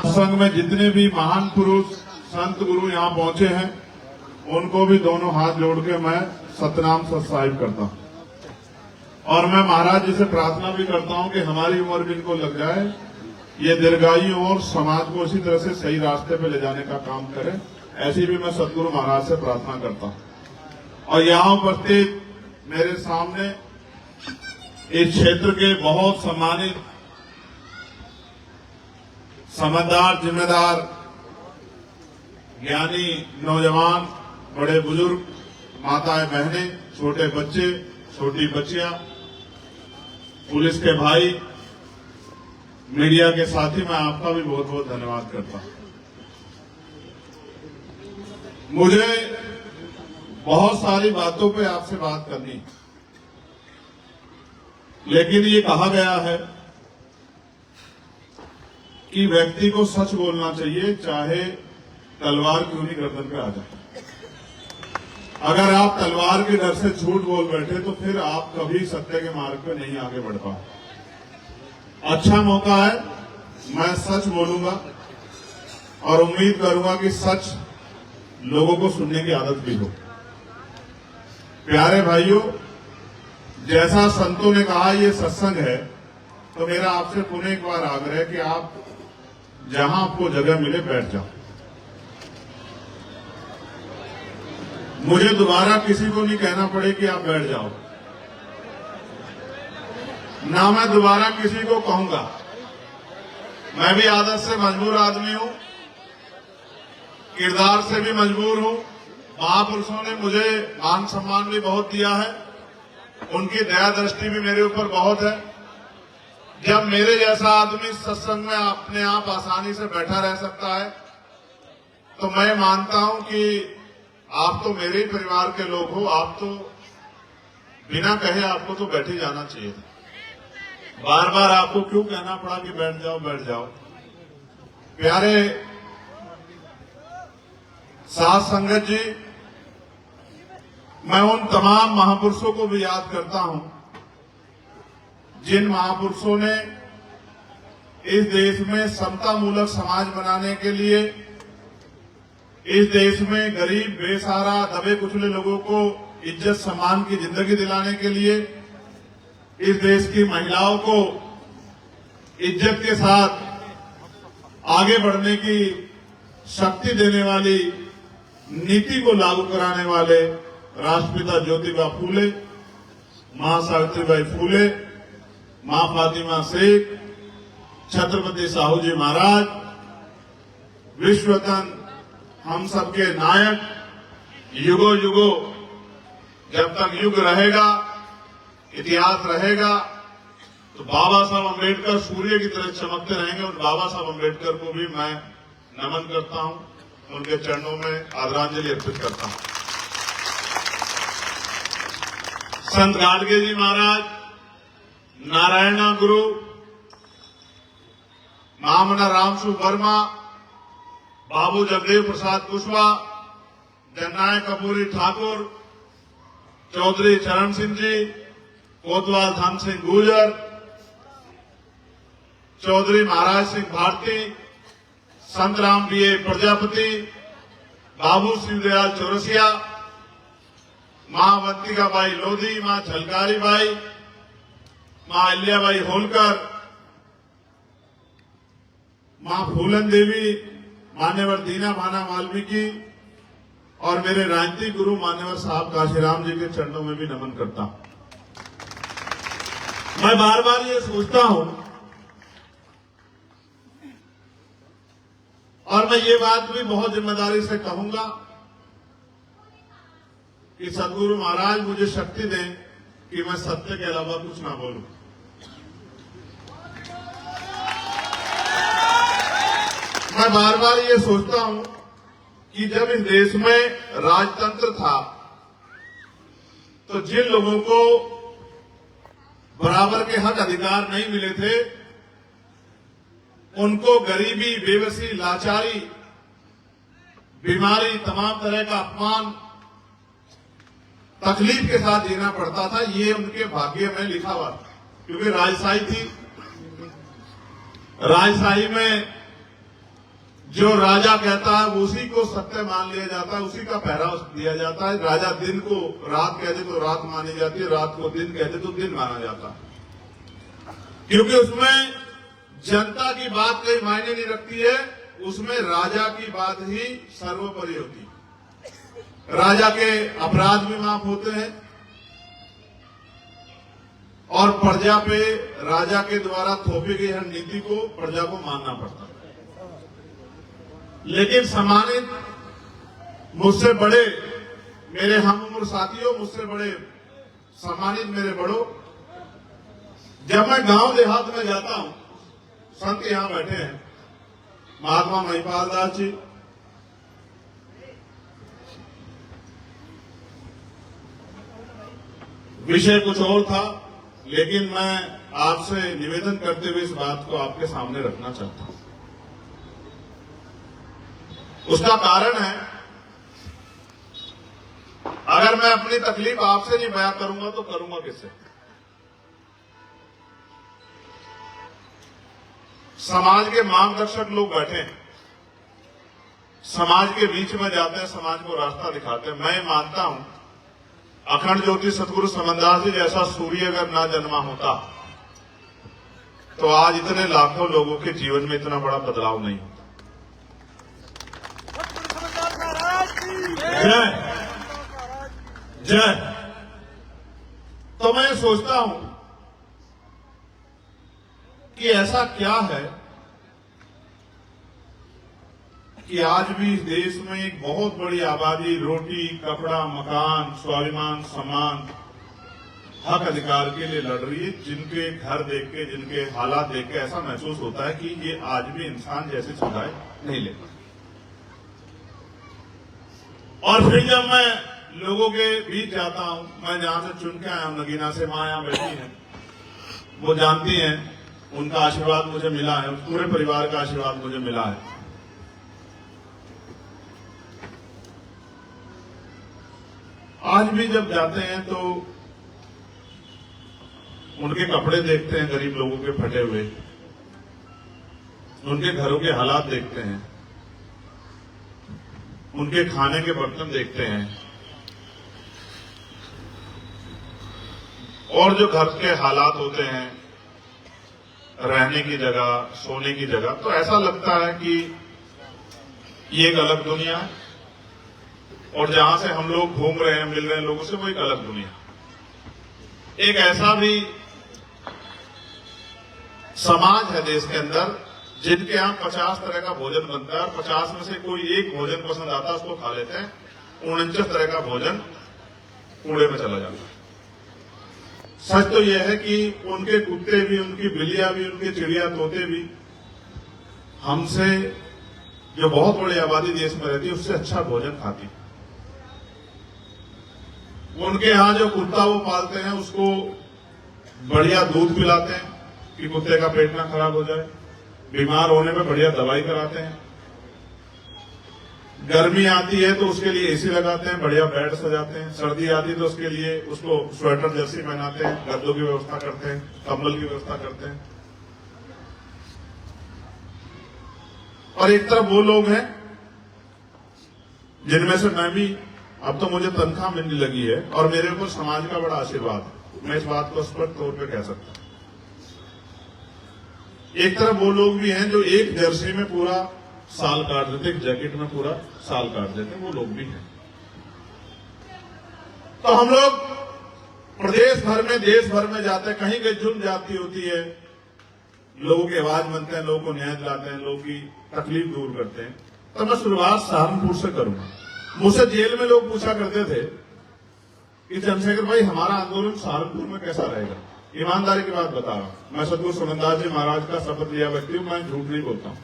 संघ में जितने भी महान पुरुष संत गुरु यहाँ पहुंचे हैं, उनको भी दोनों हाथ जोड़ के मैं सतनाम सत साहिब करता हूँ। और मैं महाराज जी से प्रार्थना भी करता हूँ कि हमारी उम्र भी इनको लग जाए, ये दीर्घायु और समाज को इसी तरह से सही रास्ते पे ले जाने का काम करें, ऐसी भी मैं सतगुरु महाराज से प्रार्थना करता हूँ। और यहाँ उपस्थित मेरे सामने इस क्षेत्र के बहुत सम्मानित, समझदार, जिम्मेदार, ज्ञानी नौजवान, बड़े बुजुर्ग, माताएं बहनें, छोटे बच्चे, छोटी बच्चियां, पुलिस के भाई, मीडिया के साथी, मैं आपका भी बहुत बहुत धन्यवाद करता हूं। मुझे बहुत सारी बातों पे आपसे बात करनी, लेकिन ये कहा गया है कि व्यक्ति को सच बोलना चाहिए, चाहे तलवार क्यों नहीं गर्दन पे आ जाए। अगर आप तलवार के डर से झूठ बोल बैठे तो फिर आप कभी सत्य के मार्ग पे नहीं आगे बढ़ पाओ। अच्छा मौका है, मैं सच बोलूंगा और उम्मीद करूंगा कि सच लोगों को सुनने की आदत भी हो। प्यारे भाइयों, जैसा संतों ने कहा ये सत्संग है, तो मेरा आपसे पुनः एक बार आग्रह है कि आप जहां आपको जगह मिले बैठ जाओ। मुझे दोबारा किसी को नहीं कहना पड़े कि आप बैठ जाओ, ना मैं दोबारा किसी को कहूंगा। मैं भी आदत से मजबूर आदमी हूं, किरदार से भी मजबूर हूं। महापुरुषों ने मुझे मान सम्मान भी बहुत दिया है, उनकी दया दृष्टि भी मेरे ऊपर बहुत है। जब मेरे जैसा आदमी सत्संग में अपने आप आसानी से बैठा रह सकता है, तो मैं मानता हूं कि आप तो मेरे ही परिवार के लोग हो, आप तो बिना कहे आपको तो बैठे जाना चाहिए था। बार बार आपको क्यों कहना पड़ा कि बैठ जाओ बैठ जाओ। प्यारे साथ संगत जी, मैं उन तमाम महापुरुषों को भी याद करता हूं जिन महापुरुषों ने इस देश में समता मूलक समाज बनाने के लिए, इस देश में गरीब, बेसहारा, दबे कुचले लोगों को इज्जत सम्मान की जिंदगी दिलाने के लिए, इस देश की महिलाओं को इज्जत के साथ आगे बढ़ने की शक्ति देने वाली नीति को लागू कराने वाले राष्ट्रपिता ज्योतिबा फूले, मां सावित्रीबाई फूले, मां फातिमा शेख, छत्रपति साहू जी महाराज, विश्वरत्न, हम सबके नायक, युगों युगों जब तक युग रहेगा, इतिहास रहेगा, तो बाबा साहब अम्बेडकर सूर्य की तरह चमकते रहेंगे। और बाबा साहब अम्बेडकर को भी मैं नमन करता हूं, उनके चरणों में आदरांजलि अर्पित करता हूं। संत गाडगे जी महाराज, नारायणा गुरु, महामना रामसु वर्मा, बाबू जगदेव प्रसाद कुशवाहा, जननायक कपूरी ठाकुर, चौधरी चरण सिंह जी, कोतवाल धन सिंह गुर्जर, चौधरी महाराज सिंह भारती, संत राम बीए प्रजापति, बाबू शिवदयाल चौरसिया, मां अवंतिका बाई लोधी, मां झलकारी बाई, मां अहिल्याबाई होलकर, मां फूलन देवी, मान्यवर दीना भाना वाल्मीकि और मेरे राजनीतिक गुरु मान्यवर साहब काशीराम जी के चरणों में भी नमन करता हूं। मैं बार बार ये सोचता हूं और मैं ये बात भी बहुत जिम्मेदारी से कहूंगा कि सदगुरु महाराज मुझे शक्ति दें कि मैं सत्य के अलावा कुछ ना बोलूं। मैं बार बार ये सोचता हूं कि जब इस देश में राजतंत्र था, तो जिन लोगों को बराबर के हक अधिकार नहीं मिले थे, उनको गरीबी, बेबसी, लाचारी, बीमारी, तमाम तरह का अपमान, तकलीफ के साथ जीना पड़ता था। ये उनके भाग्य में लिखा हुआ था, क्योंकि राजशाही थी। राजशाही में जो राजा कहता है उसी को सत्य मान लिया जाता है, उसी का पहराव दिया जाता है। राजा दिन को रात कह दे तो रात मानी जाती है, रात को दिन कह दे तो दिन माना जाता है, क्योंकि उसमें जनता की बात कोई मायने नहीं रखती है, उसमें राजा की बात ही सर्वोपरि होती है। राजा के अपराध भी माफ होते हैं और प्रजा पे राजा के द्वारा थोपी गई हर नीति को प्रजा को मानना पड़ता है। लेकिन सम्मानित मुझसे बड़े मेरे हम उम्र साथियों, मुझसे बड़े सम्मानित मेरे बड़ों, जब मैं गांव देहात में जाता हूं, संत यहां बैठे हैं, महात्मा महिपाल दास जी, विषय कुछ और था, लेकिन मैं आपसे निवेदन करते हुए इस बात को आपके सामने रखना चाहता हूं। उसका कारण है, अगर मैं अपनी तकलीफ आपसे नहीं बयां करूंगा तो करूंगा किससे? समाज के मार्गदर्शक लोग बैठे हैं, समाज के बीच में जाते हैं, समाज को रास्ता दिखाते हैं। मैं मानता हूं अखंड ज्योति सतगुरु समनदास जी जैसा सूर्य अगर ना जन्मा होता तो आज इतने लाखों लोगों के जीवन में इतना बड़ा बदलाव नहीं होता। जय जय। तो मैं सोचता हूं कि ऐसा क्या है कि आज भी इस देश में एक बहुत बड़ी आबादी रोटी, कपड़ा, मकान, स्वाभिमान, सम्मान, हक अधिकार के लिए लड़ रही है, जिनके घर देख के, जिनके हालात देख के ऐसा महसूस होता है कि ये आज भी इंसान जैसी सुविधाएं नहीं ले पाते। और फिर जब मैं लोगों के बीच जाता हूं, मैं जहां से चुन के आया हूं, नगीना से मां यहां बैठी हैं, वो जानती हैं, उनका आशीर्वाद मुझे मिला है, पूरे परिवार का आशीर्वाद मुझे मिला है। आज भी जब जाते हैं तो उनके कपड़े देखते हैं, गरीब लोगों के फटे हुए, उनके घरों के हालात देखते हैं, उनके खाने के बर्तन देखते हैं, और जो घर के हालात होते हैं, रहने की जगह, सोने की जगह, तो ऐसा लगता है कि ये एक अलग दुनिया है, और जहां से हम लोग घूम रहे हैं, मिल रहे हैं लोगों से, वो एक अलग दुनिया। एक ऐसा भी समाज है देश के अंदर जिनके यहां 50 तरह का भोजन बनता है और 50 में से कोई एक भोजन पसंद आता है, उसको खा लेते हैं, 49 तरह का भोजन कूड़े में चला जाता है। सच तो यह है कि उनके कुत्ते भी, उनकी बिल्लियां भी, उनके चिड़िया तोते भी हमसे, जो बहुत बड़ी आबादी देश में रहती है, उससे अच्छा भोजन खाती। उनके यहां जो कुत्ता वो पालते हैं, उसको बढ़िया दूध पिलाते हैं कि कुत्ते का पेट ना खराब हो जाए, बीमार होने पे बढ़िया दवाई कराते हैं, गर्मी आती है तो उसके लिए एसी लगाते हैं, बढ़िया बेड सजाते हैं, सर्दी आती है तो उसके लिए उसको स्वेटर जर्सी पहनाते हैं, गद्दों की व्यवस्था करते हैं, कंबल की व्यवस्था करते हैं। और एक तरफ वो लोग हैं जिनमें से मैं भी, अब तो मुझे तनख्वाह मिलने लगी है और मेरे ऊपर समाज का बड़ा आशीर्वाद है, मैं इस बात को स्पष्ट तौर पे कह सकता हूं। एक तरफ वो लोग भी हैं जो एक जर्सी में पूरा साल काट देते, एक जैकेट में पूरा साल काट देते, वो लोग भी हैं। तो हम लोग प्रदेश भर में, देश भर में जाते हैं, कहीं कहीं जुर्म जाती होती है, लोगों की आवाज बनते हैं, लोगों को न्याय दिलाते हैं, लोगों की तकलीफ दूर करते हैं। तो मैं शुरुआत सहारनपुर से करूंगा। मुझसे जेल में लोग पूछा करते थे कि चंद्रशेखर भाई, हमारा आंदोलन सहारनपुर में कैसा रहेगा? ईमानदारी की बात बता रहा हूं, मैं सतगुरु समनदास जी महाराज का शपथ लिया व्यक्ति हूं, मैं झूठ नहीं बोलता हूं।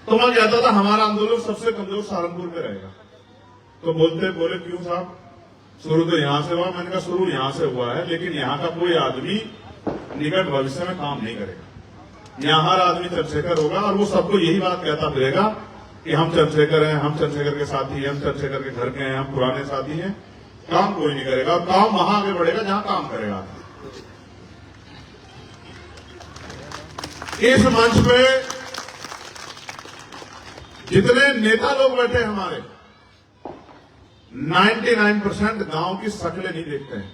तो मैं कहता था हमारा आंदोलन सबसे कमजोर सहारनपुर में रहेगा। तो बोले क्यों साहब, शुरू तो यहां से हुआ। मैंने कहा शुरू यहां से हुआ है, लेकिन यहां का कोई आदमी निकट भविष्य में काम नहीं करेगा। यहां हर आदमी चंद्रशेखर होगा और वो सबको यही बात कहता फिरेगा कि हम चंद्रशेखर हैं, हम चंद्रशेखर के साथी हैं, हम चंद्रशेखर के घर के हैं, हम पुराने साथी हैं। काम कोई नहीं करेगा, और काम वहां आगे बढ़ेगा जहां काम करेगा। इस मंच पे जितने नेता लोग बैठे हैं हमारे 99% गांव की शक्लें नहीं देखते हैं।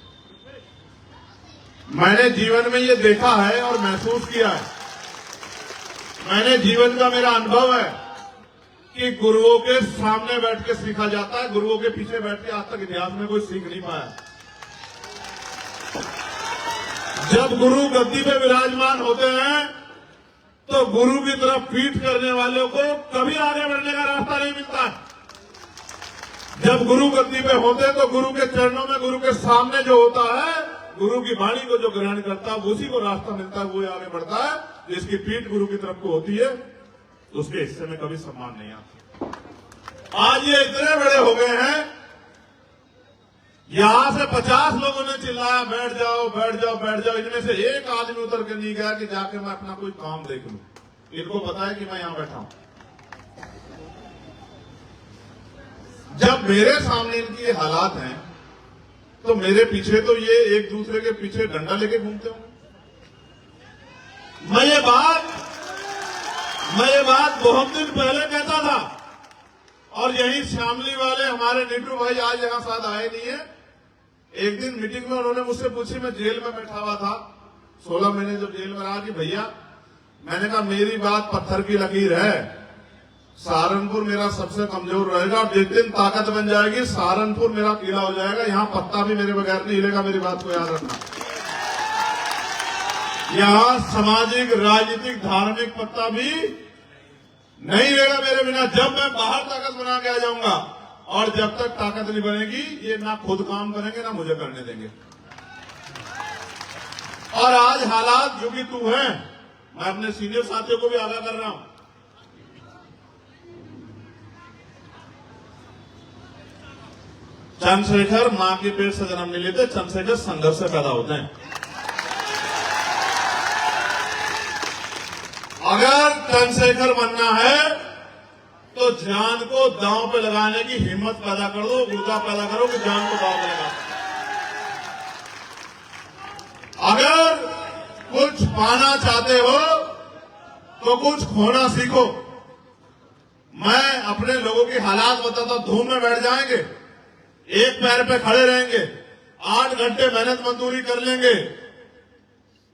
मैंने जीवन में ये देखा है और महसूस किया है। मैंने जीवन का मेरा अनुभव है कि गुरुओं के सामने बैठ के सीखा जाता है, गुरुओं के पीछे बैठ के आज तक इतिहास में कोई सीख नहीं पाया। जब गुरु गद्दी पे विराजमान होते हैं तो गुरु की तरफ पीठ करने वालों को कभी आगे बढ़ने का रास्ता नहीं मिलता है। जब गुरु गद्दी पे होते तो गुरु के चरणों में, गुरु के सामने जो होता है, गुरु की वाणी को जो ग्रहण करता है उसी को रास्ता मिलता है, वो आगे बढ़ता है। जिसकी पीठ गुरु की तरफ को होती है तो उसके हिस्से में कभी सम्मान नहीं आता। आज ये इतने बड़े हो गए हैं, यहां से 50 लोगों ने चिल्लाया बैठ जाओ बैठ जाओ बैठ जाओ, इनमें से एक आदमी उतर के नहीं गया कि जाके मैं अपना कोई काम देख लूं। इनको पता है कि मैं यहां बैठा हूं। जब मेरे सामने इनकी ये हालात हैं तो मेरे पीछे तो ये एक दूसरे के पीछे डंडा लेके घूमते होंगे। मैं ये बात बहुत दिन पहले कहता था और यही शामली वाले हमारे नीटू भाई आज यहां साथ आए नहीं है। एक दिन मीटिंग में उन्होंने मुझसे पूछी, मैं जेल में बैठा हुआ था 16 महीने जब जेल में रहा, कि भैया, मैंने कहा मेरी बात पत्थर की लकीर है, सहारनपुर मेरा सबसे कमजोर रहेगा और जिस दिन ताकत बन जाएगी सहारनपुर मेरा किला हो जाएगा, यहां पत्ता भी मेरे बगैर नहीं हिलेगा। मेरी बात को याद रखना। यहां सामाजिक, राजनीतिक, धार्मिक पत्ता भी नहीं हिलेगा मेरे बिना। जब मैं बाहर ताकत बना के आ जाऊंगा और जब तक ताकत नहीं बनेगी ये ना खुद काम करेंगे ना मुझे करने देंगे। और आज हालात जो कि तू है, मैं अपने सीनियर साथियों को भी आगाह कर रहा हूं, चंद्रशेखर मां के पेट से जन्म नहीं लेते, चंद्रशेखर संघर्ष से पैदा होते हैं। अगर चंद्रशेखर बनना है तो जान को दांव पे लगाने की हिम्मत पैदा कर दो, गुर्दा पैदा करो कि जान को दांव पे लगा। अगर कुछ पाना चाहते हो तो कुछ खोना सीखो। मैं अपने लोगों की हालात बताता हूं, धूम में बैठ जाएंगे, एक पैर पे खड़े रहेंगे, 8 घंटे मेहनत मजदूरी कर लेंगे,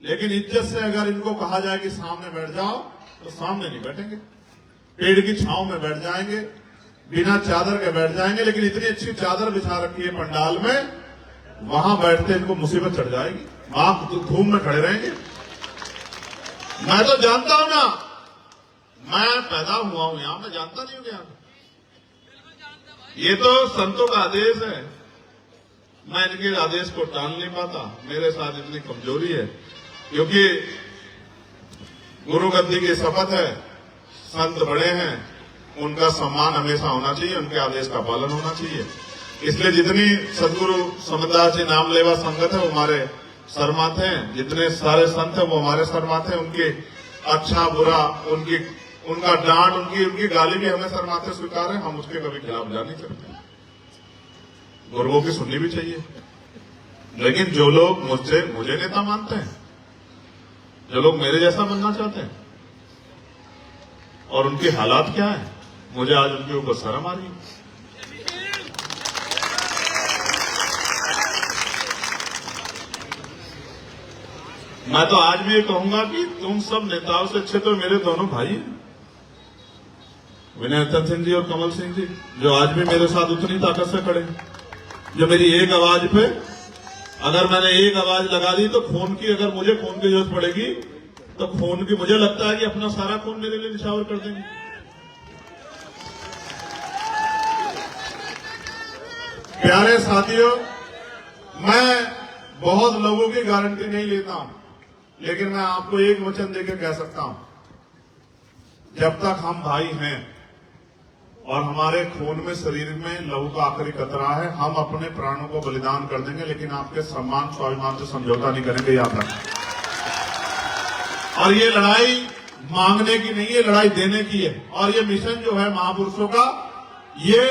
लेकिन इज्जत से अगर इनको कहा जाए कि सामने बैठ जाओ तो सामने नहीं बैठेंगे। पेड़ की छांव में बैठ जाएंगे, बिना चादर के बैठ जाएंगे, लेकिन इतनी अच्छी चादर बिछा रखी है पंडाल में, वहां बैठते इनको मुसीबत चढ़ जाएगी, आप धूम में खड़े रहेंगे। मैं तो जानता हूं ना, मैं पैदा हुआ हूं यहां, मैं जानता नहीं हूं यहां। ये तो संतों का आदेश है, मैं इनके आदेश को टाल नहीं पाता। मेरे साथ इतनी कमजोरी है क्योंकि गुरु गद्दी की शपथ है, संत बड़े हैं, उनका सम्मान हमेशा होना चाहिए, उनके आदेश का पालन होना चाहिए। इसलिए जितनी सदगुरु समदास जी नाम लेवा संगत है वो हमारे सरमाथे हैं, जितने सारे संत हैं वो हमारे सरमाथे हैं। उनके अच्छा बुरा, उनका डांट, उनकी गाली भी हमें सरमाथे स्वीकार है, हम उसके कभी खिलाफ जा नहीं सकते। गुरुओं की सुननी भी चाहिए। लेकिन जो लोग मुझे नेता मानते हैं, जो लोग मेरे जैसा बनना चाहते हैं, और उनके हालात क्या है, मुझे आज उनके ऊपर शर्म आ रही है। मैं तो आज भी ये कहूंगा कि तुम सब नेताओं से अच्छे तो मेरे दोनों भाई हैं, विनय रतन सिंह जी और कमल सिंह जी, जो आज भी मेरे साथ उतनी ताकत से खड़े हैं। जो मेरी एक आवाज पे, अगर मैंने एक आवाज लगा दी तो खून की, अगर मुझे खून की जरूरत पड़ेगी तो खून की, मुझे लगता है कि अपना सारा खून मेरे लिए निछावर कर देंगे। प्यारे साथियों, मैं बहुत लोगों की गारंटी नहीं लेता हूं, लेकिन मैं आपको एक वचन देकर कह सकता हूं, जब तक हम भाई हैं और हमारे खून में, शरीर में लहू का आखिरी कतरा है, हम अपने प्राणों को बलिदान कर देंगे, लेकिन आपके सम्मान स्वाभिमान से समझौता नहीं करेंगे, याद रखें। और ये लड़ाई मांगने की नहीं है, लड़ाई देने की है। और ये मिशन जो है महापुरुषों का, ये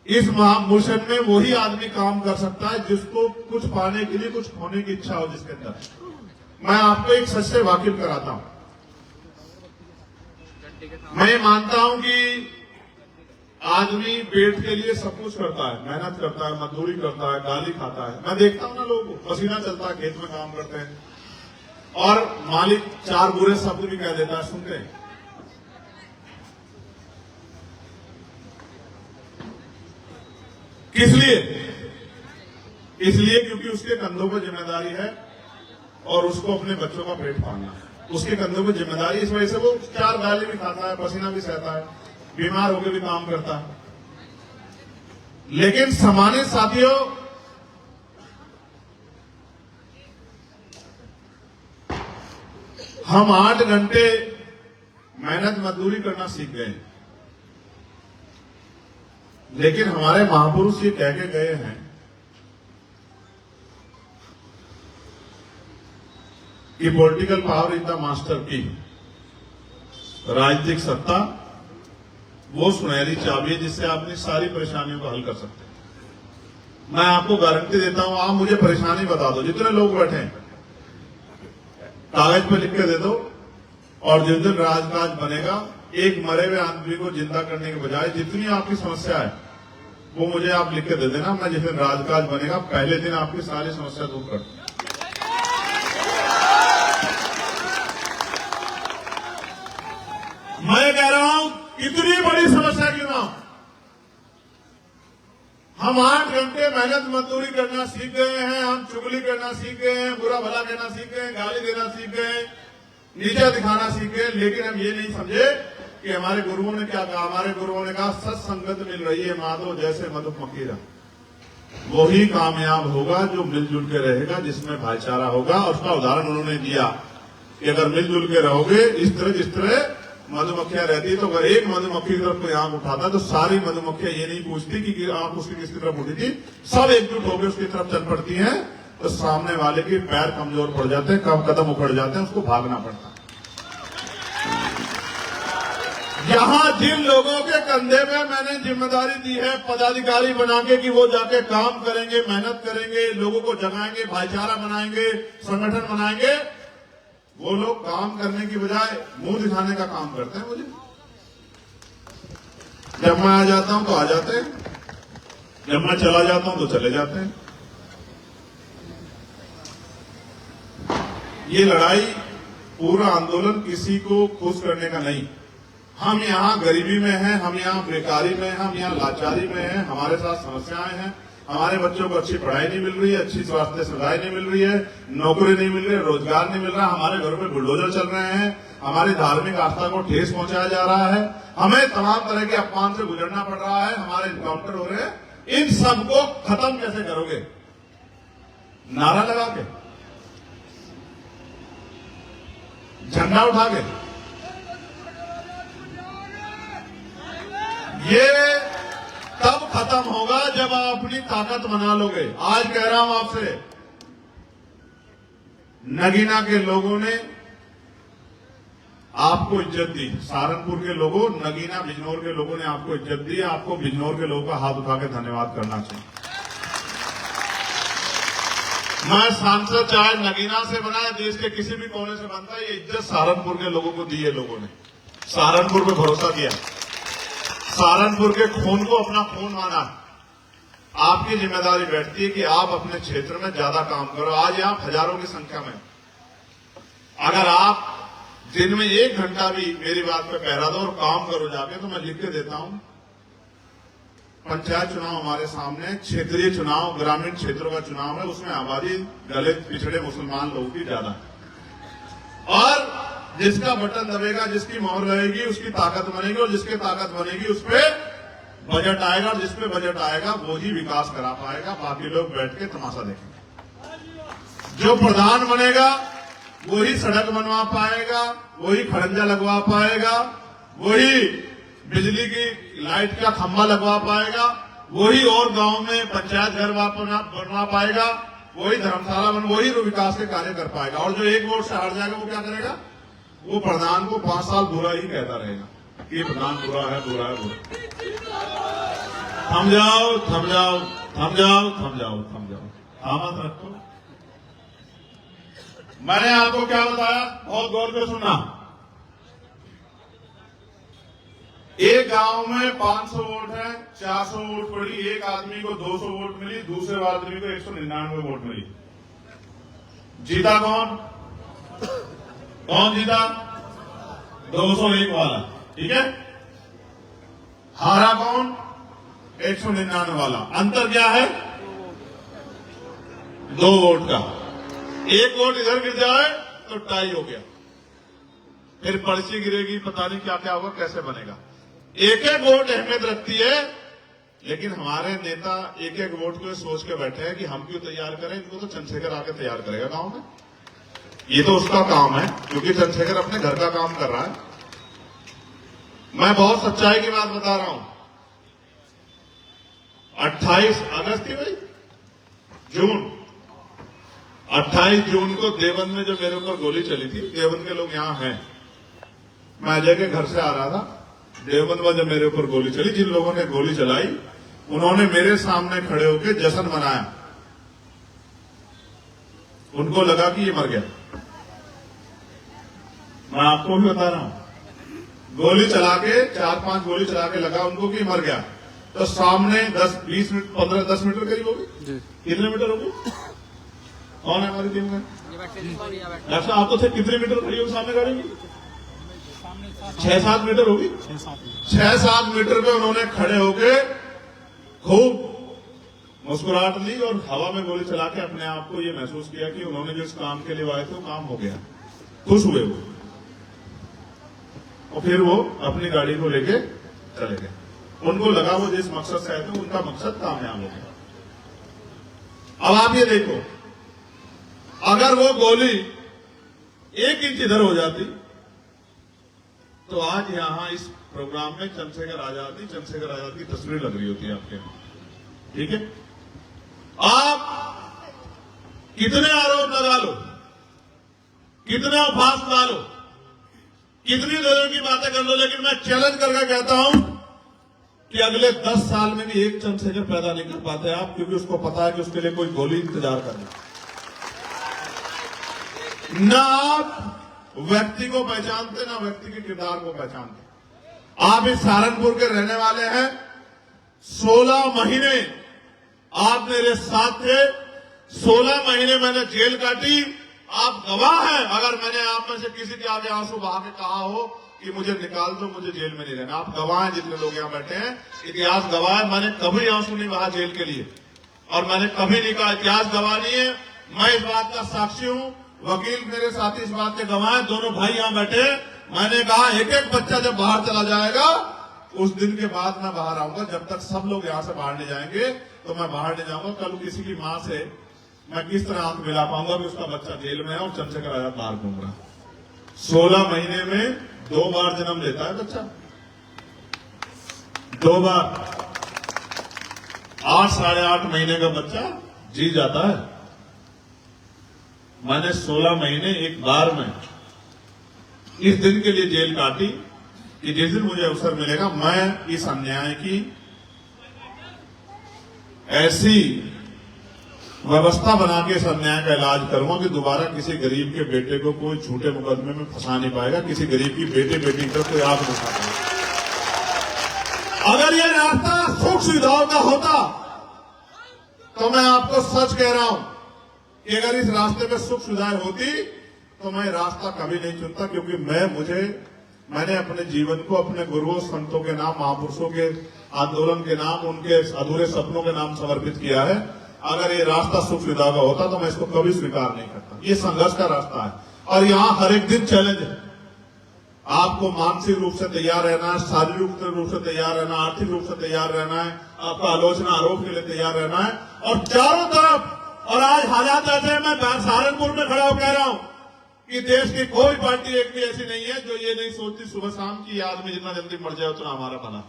इस महामिशन में वही आदमी काम कर सकता है जिसको कुछ पाने के लिए कुछ खोने की इच्छा हो जिसके अंदर। मैं आपको एक सच से वाकिफ कराता हूं। मैं मानता हूं कि आदमी पेट के लिए सब कुछ करता है, मेहनत करता है, मजदूरी करता है, गाली खाता है। मैं देखता हूं ना, लोग पसीना चलता है, खेत में काम करते हैं और मालिक 4 बुरे शब्द भी कह देता है, सुनते हैं। किस लिए? इसलिए क्योंकि उसके कंधों पर जिम्मेदारी है और उसको अपने बच्चों का पेट पालना है। उसके कंधों पर जिम्मेदारी, इस वजह से वो 4 गाली भी खाता है, पसीना भी सहता है, बीमार होकर भी काम करता है। लेकिन सम्मानित साथियों, हम 8 घंटे मेहनत मजदूरी करना सीख गए, लेकिन हमारे महापुरुष ये कह के गए हैं कि political power is the master की। राजनीतिक सत्ता वो सुनहरी चाबी है जिससे आप अपनी सारी परेशानियों को हल कर सकते हैं। मैं आपको गारंटी देता हूं, आप मुझे परेशानी बता दो, जितने लोग बैठे हैं कागज पे लिख के दे दो, और जिस दिन राजकाज बनेगा, एक मरे हुए आदमी को जिंदा करने के बजाय जितनी आपकी समस्या है वो मुझे आप लिख के दे देना। मैं जिस दिन राजकाज बनेगा पहले दिन आपकी सारी समस्या दूर कर दूंगा। मैं कह रहा हूं, इतनी बड़ी समस्या क्यों ना हो, हम 8 घंटे मेहनत मजदूरी करना सीख गए हैं, हम चुगली करना सीख गए हैं, बुरा भला कहना सीख गए हैं, गाली देना सीख गए हैं, नीचा दिखाना सीख गए। लेकिन हम ये नहीं समझे कि हमारे गुरुओं ने क्या कहा। हमारे गुरुओं ने कहा, सत्संगत मिल रही है माधो जैसे मधुमक्खी, वही कामयाब होगा जो मिलजुल के रहेगा, जिसमें भाईचारा होगा। और उसका उदाहरण उन्होंने दिया कि अगर मिलजुल के रहोगे, इस तरह जिस तरह मधुमक्खियां रहती है, तो अगर एक मधुमक्खी की तरफ कोई आंख उठाता तो सारी मधुमक्खियां ये नहीं पूछती कि आंख उसकी किसकी तरफ उठी थी, सब एकजुट होकर उसकी तरफ चल पड़ती हैं। तो सामने वाले के पैर कमजोर पड़ जाते हैं, कम कदम उखड़ जाते हैं, उसको भागना पड़ता है। यहां जिन लोगों के कंधे में मैंने जिम्मेदारी दी है पदाधिकारी बना के कि वो जाके काम करेंगे, मेहनत करेंगे, लोगों को जगाएंगे, भाईचारा बनाएंगे, संगठन बनाएंगे, वो लोग काम करने की बजाय मुंह दिखाने का काम करते हैं। मुझे जब मैं आ जाता हूं तो आ जाते हैं, जब मैं चला जाता हूं तो चले जाते हैं। ये लड़ाई, पूरा आंदोलन किसी को खुश करने का नहीं। हम यहाँ गरीबी में हैं, हम यहाँ बेकारी में हैं, हम यहाँ लाचारी में हैं, हमारे साथ समस्याएं हैं, हमारे बच्चों को अच्छी पढ़ाई नहीं मिल रही है, अच्छी स्वास्थ्य सुविधाएं नहीं मिल रही है, नौकरी नहीं मिल रही है, रोजगार नहीं मिल रहा, हमारे घरों में बुलडोजर चल रहे हैं, हमारी धार्मिक आस्था को ठेस पहुंचाया जा रहा है, हमें तमाम तरह के अपमान से गुजरना पड़ रहा है, हमारे इनकाउंटर हो रहे हैं। इन सबको खत्म कैसे करोगे? नारा लगा के, झंडा उठा के? ये तब खत्म होगा जब आप अपनी ताकत बना लोगे। आज कह रहा हूं आपसे, नगीना के लोगों ने आपको इज्जत दी, सहारनपुर के लोगों, नगीना बिजनौर के लोगों ने आपको इज्जत दी। आपको बिजनौर के लोगों का हाथ उठा के धन्यवाद करना चाहिए। मैं सांसद चाहे नगीना से बना है, देश के किसी भी कोने से बनता है, ये इज्जत सहारनपुर के लोगों को दी है। लोगों ने सहारनपुर पे भरोसा किया, सहारनपुर के खून को अपना खून माना। आपकी जिम्मेदारी बैठती है कि आप अपने क्षेत्र में ज्यादा काम करो। आज यहां हजारों की संख्या में, अगर आप दिन में 1 घंटा भी मेरी बात पे पहरा दो और काम करो जाके, तो मैं लिख के देता हूं। पंचायत चुनाव हमारे सामने, क्षेत्रीय चुनाव, ग्रामीण क्षेत्रों का चुनाव है, उसमें आबादी दलित, पिछड़े, मुसलमान लोगों की ज्यादा है। और जिसका बटन दबेगा, जिसकी मोहर रहेगी, उसकी ताकत बनेगी, और जिसकी ताकत बनेगी उस पे बजट आएगा, और जिस पे बजट आएगा वो ही विकास करा पाएगा। बाकी लोग बैठ के तमाशा देखेंगे। जो प्रधान बनेगा वही सड़क बनवा पाएगा, वही खड़ंजा लगवा पाएगा, वही बिजली की लाइट का खंभा लगवा पाएगा, वही और गांव में पंचायत घर बनवा पाएगा, वही धर्मशाला वही विकास के कार्य कर पाएगा। और जो 1 वोट से हार जाएगा वो क्या करेगा? वो प्रधान को 5 साल बुरा ही कहता रहेगा कि प्रधान बुरा है, बुरा है, बुरा। थम जाओ, थम जाओ, थम जाओ, थम जाओ, थम जाओ, थामत रखो। मैंने आपको क्या बताया? बहुत गौर से सुनना। एक गांव में 500 वोट है, 400 वोट पड़ी, एक आदमी को 200 वोट मिली, दूसरे आदमी को 199 वोट मिली। जीता कौन? कौन जीता? 201 वाला, ठीक है। हारा कौन? 199 वाला। अंतर क्या है? 2 वोट का। एक वोट इधर गिर जाए तो टाई हो गया, फिर पर्ची गिरेगी, पता नहीं क्या क्या होगा, कैसे बनेगा। एक एक वोट अहमियत रखती है, लेकिन हमारे नेता एक एक वोट को सोच के बैठे हैं कि हम क्यों तैयार करें, इनको तो चंद्रशेखर आके तैयार करेगा गांव में। ये तो उसका काम है, क्योंकि चंद्रशेखर अपने घर का काम कर रहा है। मैं बहुत सच्चाई की बात बता रहा हूं। 28 अगस्त थी भाई, जून 28 जून को देवबंद में जो मेरे ऊपर गोली चली थी, देवबंद के लोग यहां हैं, मैं अजय के घर से आ रहा था, देवबंद में जब मेरे ऊपर गोली चली, जिन लोगों ने गोली चलाई उन्होंने मेरे सामने खड़े होकर जश्न मनाया। उनको लगा कि ये मर गया। मैं आपको भी बता रहा हूं, गोली चला के 4-5 गोली चला के लगा उनको कि मर गया। तो सामने 10-20 मिनट 15-10 मीटर करीब होगी, कितने मीटर होगी? कौन है हमारी टीम में? डॉक्टर साहब, आप तो थे, कितने मीटर खड़ी होगी सामने गाड़ी? 6-7 मीटर होगी। 6-7 मीटर पे उन्होंने खड़े होके खूब मुस्कुराहट ली और हवा में गोली चला के अपने आप को ये महसूस किया कि उन्होंने जिस काम के लिए आए थे वो काम हो गया। खुश हुए वो, और फिर वो अपनी गाड़ी को लेके चले गए। उनको लगा वो जिस मकसद से आए थे उनका मकसद कामयाब हो गया। अब आप ये देखो, अगर वो गोली 1 इंच इधर हो जाती तो आज यहां इस प्रोग्राम में चंद्रशेखर आजाद की तस्वीर लग रही होती है आपके, ठीक है। आप कितने आरोप लगा लो, कितना उपहास ला लो, कितनी देर की बातें कर लो, लेकिन मैं चैलेंज करके कहता हूं कि अगले 10 साल में भी एक चंद्रशेखर पैदा नहीं कर पाते आप, क्योंकि उसको पता है कि उसके लिए कोई गोली इंतजार करना। ना आप व्यक्ति को पहचानते, ना व्यक्ति के किरदार को पहचानते। आप इस सहारनपुर के रहने वाले हैं, 16 महीने आप मेरे साथ थे, 16 महीने मैंने जेल काटी। आप गवाह हैं, अगर मैंने आप में से किसी के आगे आंसू बहा के कहा हो कि मुझे निकाल दो, मुझे जेल में नहीं रहना, आप गवाह हैं। जितने लोग यहां बैठे हैं, इतिहास गवाह है, मैंने कभी आंसू नहीं बहा जेल के लिए, और मैंने कभी नहीं कहा, इतिहास गवाह नहीं है, मैं इस बात का साक्षी हूं, वकील मेरे साथी इस बात के गवाह हैं, दोनों भाई यहां बैठे। मैंने कहा एक एक बच्चा जब बाहर चला जाएगा उस दिन के बाद मैं बाहर आऊंगा, जब तक सब लोग यहां से बाहर नहीं जाएंगे तो मैं बाहर नहीं जाऊंगा। कल किसी की मां से मैं किस तरह आंख मिला पाऊंगा कि उसका बच्चा जेल में है और चंद्रशेखर आजाद बाहर घूम रहा। 16 महीने में 2 बार जन्म लेता है बच्चा, 2 बार। 8-8.5 महीने का बच्चा जी जाता है। मैंने 16 महीने एक बार में इस दिन के लिए जेल काटी कि जिस दिन मुझे अवसर मिलेगा मैं इस अन्याय की ऐसी व्यवस्था बना के इस अन्याय का इलाज करूंगा कि दोबारा किसी गरीब के बेटे को कोई झूठे मुकदमे में फंसा नहीं पाएगा, किसी गरीब की बेटी की तरफ कोई आग नहीं उठा पाएगा। अगर यह रास्ता सुख सुविधाओं का होता तो मैं आपको सच कह रहा हूं कि अगर इस रास्ते में सुख सुविधाएं होती तो मैं रास्ता कभी नहीं चुनता, क्योंकि मैंने अपने जीवन को अपने गुरुओं संतों के नाम, महापुरुषों के आंदोलन के नाम, उनके अधूरे सपनों के नाम समर्पित किया है। अगर ये रास्ता सुख सुविधा का होता तो मैं इसको कभी स्वीकार नहीं करता। ये संघर्ष का रास्ता है और यहां हर एक दिन चैलेंज है। आपको मानसिक रूप से तैयार रहना है, शारीरिक रूप से तैयार रहना, आर्थिक रूप से तैयार रहना है, आपका आलोचना आरोप के लिए तैयार रहना है, और चारों तरफ। और आज हालात ऐसे हैं, मैं सहारनपुर में खड़ा होकर कह रहा हूं कि देश की कोई पार्टी एक भी ऐसी नहीं है जो ये नहीं सोचती सुबह शाम की ये आदमी जितना जल्दी मर जाए उतना हमारा भला।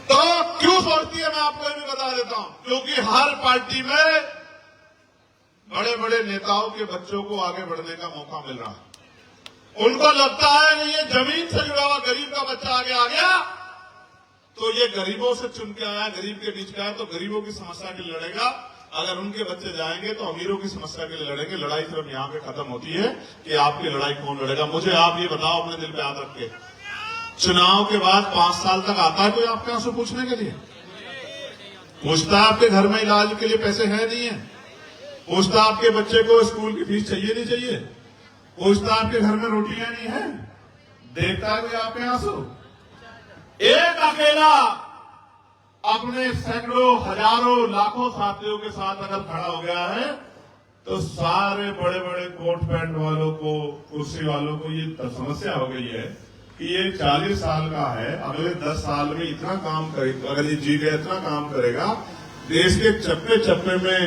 तो क्यों सोचती है, मैं आपको ये भी बता देता हूं, क्योंकि हर पार्टी में बड़े बड़े नेताओं के बच्चों को आगे बढ़ने का मौका मिल रहा है। उनको लगता है कि ये जमीन से जुड़ा हुआ गरीब का बच्चा आगे आ गया तो ये गरीबों से चुन के आया, गरीब के बीच का है, तो गरीबों की समस्या के लिए लड़ेगा। अगर उनके बच्चे जाएंगे तो अमीरों की समस्या के लिए लड़ेंगे। लड़ाई सिर्फ यहाँ पे खत्म होती है कि आपकी लड़ाई कौन लड़ेगा। मुझे आप ये बताओ अपने दिल पे याद रख के, चुनाव के बाद 5 साल तक आता है कोई आपके यहाँ से पूछने के लिए? पूछता है आपके घर में इलाज के लिए पैसे है नहीं है? पूछता आपके बच्चे को स्कूल की फीस चाहिए नहीं चाहिए? पूछता आपके घर में रोटियां नहीं है? देखता है कोई आपके यहाँ से? एक अकेला अपने सैकड़ों हजारों लाखों साथियों के साथ अगर खड़ा हो गया है तो सारे बड़े बड़े कोट पैंट वालों को, कुर्सी वालों को ये समस्या हो गई है कि ये 40 साल का है, अगले 10 साल में इतना काम करेगा, अगर ये जी गया इतना काम करेगा, देश के चप्पे चप्पे में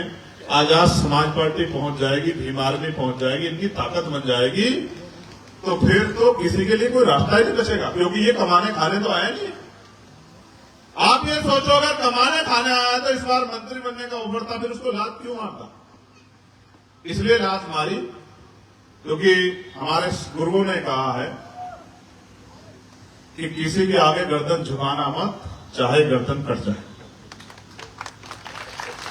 आजाद समाज पार्टी पहुंच जाएगी, भीम आर्मी पहुंच जाएगी, इनकी ताकत बन जाएगी, तो फिर तो किसी के लिए कोई रास्ता ही नहीं बचेगा, क्योंकि ये कमाने खाने तो आया नहीं। आप ये सोचो अगर कमाने खाने आया तो इस बार मंत्री बनने का उभरता, फिर उसको लात क्यों मारता? इसलिए लात मारी क्योंकि हमारे गुरुओं ने कहा है कि किसी के आगे गर्दन झुकाना मत, चाहे गर्दन कट जाए।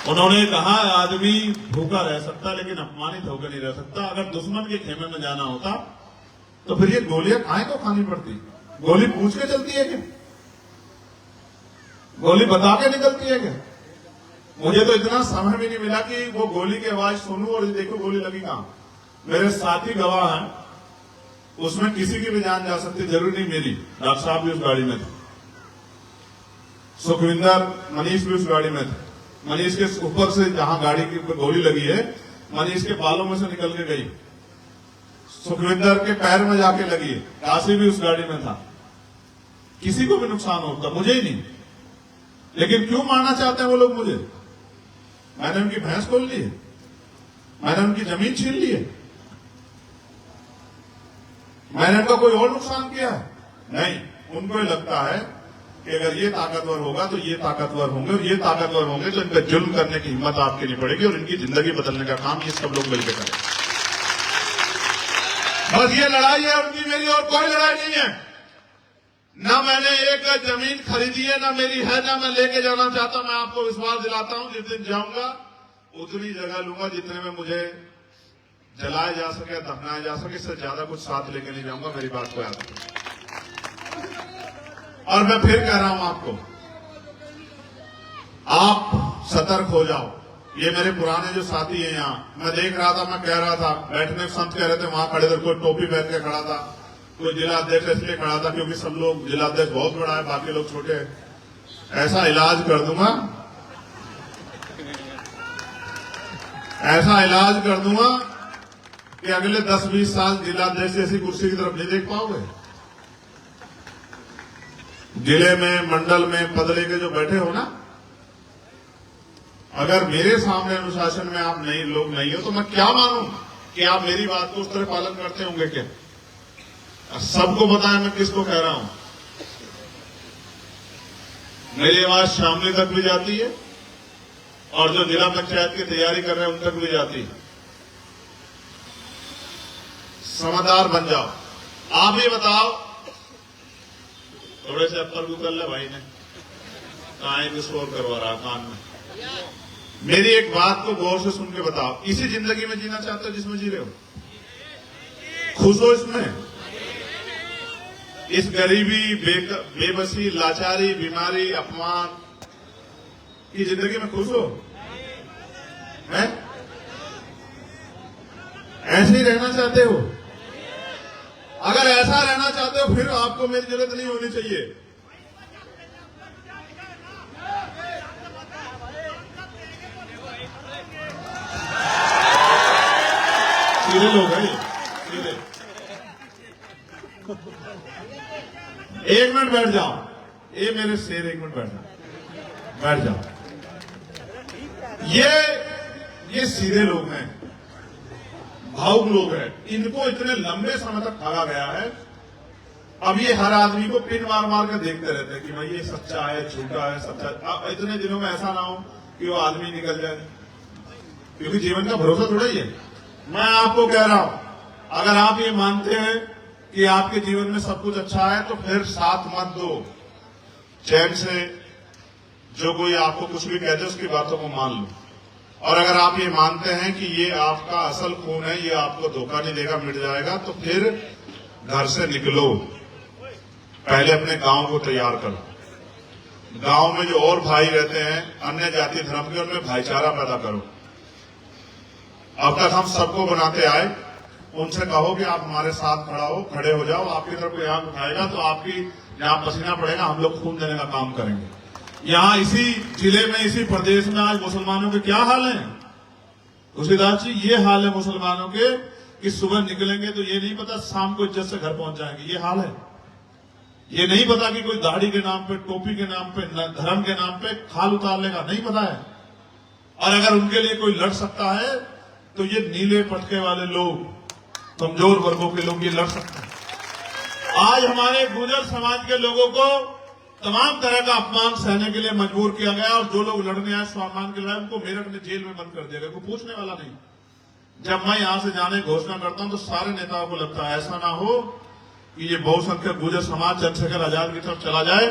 उन्होंने कहा आदमी भूखा रह सकता लेकिन अपमानित होकर नहीं रह सकता। अगर दुश्मन के खेमे में जाना होता तो फिर ये गोलियां काहे को खानी पड़ती? गोली पूछ के चलती है क्या? गोली बता के निकलती है क्या? मुझे तो इतना समय भी नहीं मिला कि वो गोली की आवाज सुनूं और देखो गोली लगी कहां। मेरे साथी गवाह हैं, उसमें किसी की भी जान जा सकती, जरूरी नहीं मेरी। डॉक्टर साहब भी उस गाड़ी में थे, सुखविंदर, मनीष भी उस गाड़ी में थे। मनीष के ऊपर से जहां गाड़ी की गोली लगी है, मनीष के बालों में से निकल के गई, सुखविंदर के पैर में जाके लगी है। काशी भी उस गाड़ी में था। किसी को भी नुकसान होता, मुझे ही नहीं। लेकिन क्यों मारना चाहते हैं वो लोग मुझे? मैंने उनकी भैंस खोल ली है, मैंने उनकी जमीन छीन ली है, मैंने उनका कोई और नुकसान किया है? नहीं। उनको ये लगता है कि अगर ये ताकतवर होगा तो ये ताकतवर होंगे, और ये ताकतवर होंगे तो इन पर जुल्म करने की हिम्मत आपकी नहीं पड़ेगी और इनकी जिंदगी बदलने का काम ये सब लोग मिलकर करें। बस ये लड़ाई है उनकी, मेरी और कोई लड़ाई नहीं है। ना मैंने एक जमीन खरीदी है, ना मेरी है, ना मैं लेके जाना चाहता। मैं आपको विश्वास दिलाता हूं जिस दिन जाऊंगा उतनी जगह लूंगा जितने में मुझे जलाया जा सके, दफनाया जा सके। इससे ज्यादा कुछ साथ लेके नहीं जाऊंगा, मेरी बात को याद रखिए। और मैं फिर कह रहा हूं आपको, आप सतर्क हो जाओ। ये मेरे पुराने जो साथी हैं यहाँ, मैं देख रहा था, मैं कह रहा था, बैठने संत कह रहे थे, वहां खड़े थे, कोई टोपी पहन के खड़ा था, कोई जिला अध्यक्ष इसलिए खड़ा था क्योंकि सब लोग, जिला अध्यक्ष बहुत बड़ा है, बाकी लोग छोटे हैं। ऐसा इलाज कर दूंगा, ऐसा इलाज कर दूंगा कि अगले 10-20 साल जिला अध्यक्ष जैसी कुर्सी की तरफ नहीं देख पाओगे। जिले में, मंडल में पद लेके जो बैठे हो ना, अगर मेरे सामने अनुशासन में आप नहीं, लोग नहीं हो, तो मैं क्या मानूं कि आप मेरी बात को उस तरह पालन करते होंगे क्या? सबको बताया मैं किसको कह रहा हूं। मेरी आवाज शामली तक भी जाती है और जो जिला पंचायत की तैयारी कर रहे हैं उन तक भी जाती है। समझदार बन जाओ। आप ही बताओ, थोड़े से अप्पर गूगल ले भाई ने कहा स्कोर करवा रहा कान में। मेरी एक बात को गौर से सुन के बताओ, इसी जिंदगी में जीना चाहते हो जिसमें जी रहे हो? खुश हो इसमें? इस गरीबी, बेबसी, लाचारी, बीमारी, अपमान की जिंदगी में खुश हो? हैं? ऐसे ही रहना चाहते हो? अगर ऐसा रहना चाहते हो फिर आपको मेरी जरूरत नहीं होनी चाहिए। सीधे लोग हैं, सीधे। एक मिनट बैठ जाओ, ये मेरे शेर, एक मिनट बैठ जाओ। ये सीधे लोग हैं, भावुक लोग हैं। इनको इतने लंबे समय तक ठगा गया है। अब ये हर आदमी को पिन मार मार कर देखते रहते हैं कि भाई ये सच्चा है, झूठा है, सच्चा। इतने दिनों में ऐसा ना हो कि वो आदमी निकल जाए, क्योंकि जीवन का भरोसा थोड़ा ही है। मैं आपको कह रहा हूं, अगर आप ये मानते हैं कि आपके जीवन में सब कुछ अच्छा है तो फिर साथ मत दो। चैन से जो कोई आपको कुछ भी कह दे उसकी बातों को मान लो। और अगर आप ये मानते हैं कि ये आपका असल खून है, ये आपको धोखा नहीं देगा, मिट जाएगा, तो फिर घर से निकलो, पहले अपने गांव को तैयार करो। गांव में जो और भाई रहते हैं अन्य जाति धर्म के, उनमें भाईचारा पैदा करो। अब तक हम सबको बनाते आए, उनसे कहो कि आप हमारे साथ खड़े हो जाओ, आपकी तरफ कोई आंख उठाएगा तो आपकी जहां पसीना पड़ेगा हम लोग खून देने का काम करेंगे। यहाँ इसी जिले में, इसी प्रदेश में आज मुसलमानों के क्या हाल है तुलसीदास जी? ये हाल है मुसलमानों के कि सुबह निकलेंगे तो ये नहीं पता शाम को इज्जत से घर पहुंच जाएंगे, ये हाल है। ये नहीं पता कि कोई दाढ़ी के नाम पे, टोपी के नाम पे, धर्म के नाम पे खाल उतार लेगा, नहीं पता है। और अगर उनके लिए कोई लड़ सकता है तो ये नीले पटके वाले लोग, कमजोर वर्गों के लोग ये लड़ सकते हैं। आज हमारे गुर्जर समाज के लोगों को तमाम तरह का अपमान सहने के लिए मजबूर किया गया, और जो लोग लड़ने आए स्वाभिमान के लिए उनको मेरठ में जेल में बंद कर दिया गया, कोई पूछने वाला नहीं। जब मैं यहां से जाने घोषणा करता हूं तो सारे नेताओं को लगता है ऐसा ना हो कि ये बहुसंख्यक गुर्जर समाज चंद्रशेखर आजाद की तरफ चला जाए,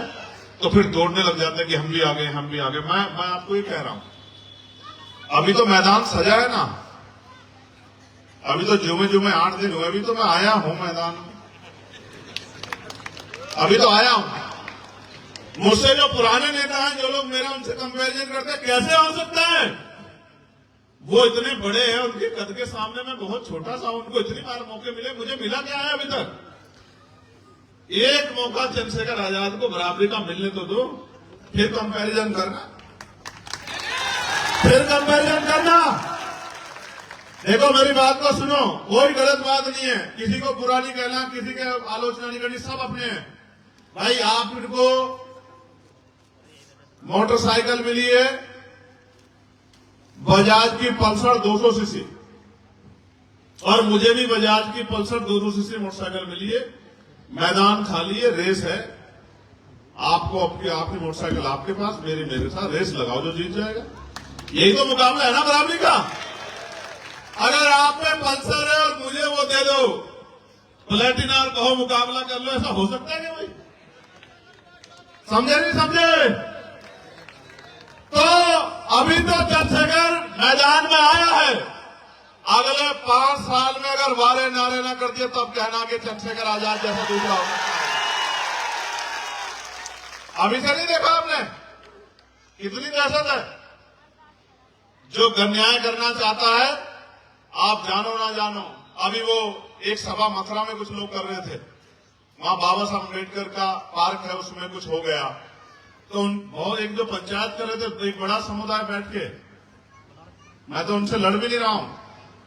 तो फिर दौड़ने लग जाते हैं कि हम भी आगे, हम भी आगे। मैं आपको ये कह रहा हूं, अभी तो मैदान सजा है ना, अभी तो जुमे 8 दिन हुए, अभी तो मैं आया हूं मैदान में, अभी तो आया हूं। मुझसे जो पुराने नेता हैं, जो लोग मेरा उनसे कंपैरिजन करते हैं, कैसे हो सकता है? वो इतने बड़े हैं, उनके कद के सामने मैं बहुत छोटा सा हूं, उनको इतनी बार मौके मिले, मुझे मिला क्या है अभी तक? एक मौका चंद्रशेखर आजाद को बराबरी का मिलने तो दो, फिर कंपैरिजन करना, फिर कंपैरिजन करना। देखो मेरी बात को सुनो, कोई गलत बात नहीं है, किसी को बुरा नहीं कहना, किसी के आलोचना नहीं करनी, सब अपने हैं। भाई आप इनको मोटरसाइकिल मिली है बजाज की पल्सर 200 सीसी, और मुझे भी बजाज की पल्सर 200 सीसी मोटरसाइकिल मिली है। मैदान खाली है, रेस है, आपको आपकी मोटरसाइकिल आपके पास, मेरे साथ रेस लगाओ, जो जीत जाएगा। यही तो मुकाबला है ना बराबरी का। अगर आप में पल्सर है और मुझे वो दे दो प्लेटिना और कहो मुकाबला कर लो, ऐसा हो सकता है क्या भाई? समझे नहीं समझे? तो अभी तो चंद्रशेखर मैदान में आया है, अगले 5 साल में अगर वारे नारे ना कर दिए तब कहना कि चंद्रशेखर आजाद जैसा दूसरा हो सकता है। अभी से नहीं देखा आपने कितनी दहशत है? जो अन्याय करना चाहता है, आप जानो ना जानो, अभी वो एक सभा मथुरा में कुछ लोग कर रहे थे, वहां बाबा साहब अम्बेडकर का पार्क है, उसमें कुछ हो गया, तो बहुत एक जो पंचायत कर रहे थे, तो एक बड़ा समुदाय बैठ के, मैं तो उनसे लड़ भी नहीं रहा हूं,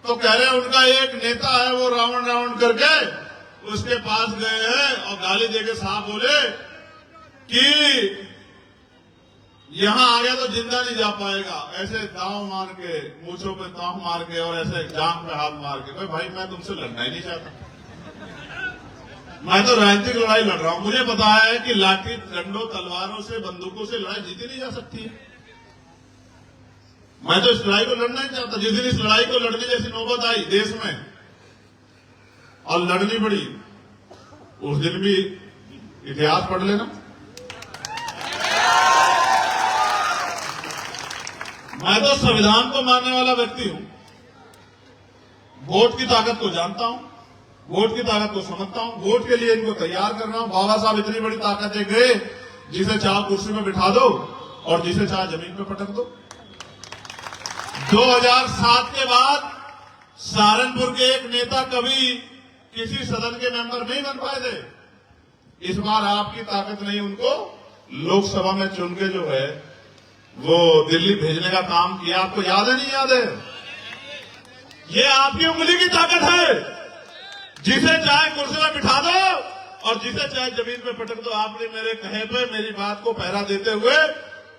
तो कह रहे हैं उनका एक नेता है, वो रावण करके उसके पास गए हैं और गाली देके साहब बोले कि यहां आ गया तो जिंदा नहीं जा पाएगा, ऐसे दांव मार के, मूछों पे दांव मार के और ऐसे जांग पे हाथ मार के। भाई मैं तुमसे लड़ना ही नहीं चाहता, मैं तो राजनीतिक लड़ाई लड़ रहा हूं। मुझे पता है कि लाठी डंडों तलवारों से, बंदूकों से लड़ाई जीती नहीं जा सकती है। मैं तो इस लड़ाई को लड़ना ही चाहता। जिस दिन इस लड़ाई को लड़ने जैसी नौबत आई देश में और लड़नी पड़ी, उस दिन भी इतिहास पढ़ लेना। मैं तो संविधान को मानने वाला व्यक्ति हूं, वोट की ताकत को जानता हूं, वोट की ताकत को समझता हूं, वोट के लिए इनको तैयार कर रहा हूं। बाबा साहब इतनी बड़ी ताकत दे गए, जिसे चाहे कुर्सी में बिठा दो और जिसे चाहे जमीन पे पटक दो। 2007 के बाद सहारनपुर के एक नेता कभी किसी सदन के मेंबर नहीं बन पाए थे। इस बार आपकी ताकत नहीं, उनको लोकसभा में चुन के जो है वो दिल्ली भेजने का काम किया। आपको याद है नहीं याद है? ये आपकी उंगली की ताकत है, जिसे चाहे कुर्सी में बिठा दो और जिसे चाहे जमीन पे पटक दो। आपने मेरे कहे पे मेरी बात को पहरा देते हुए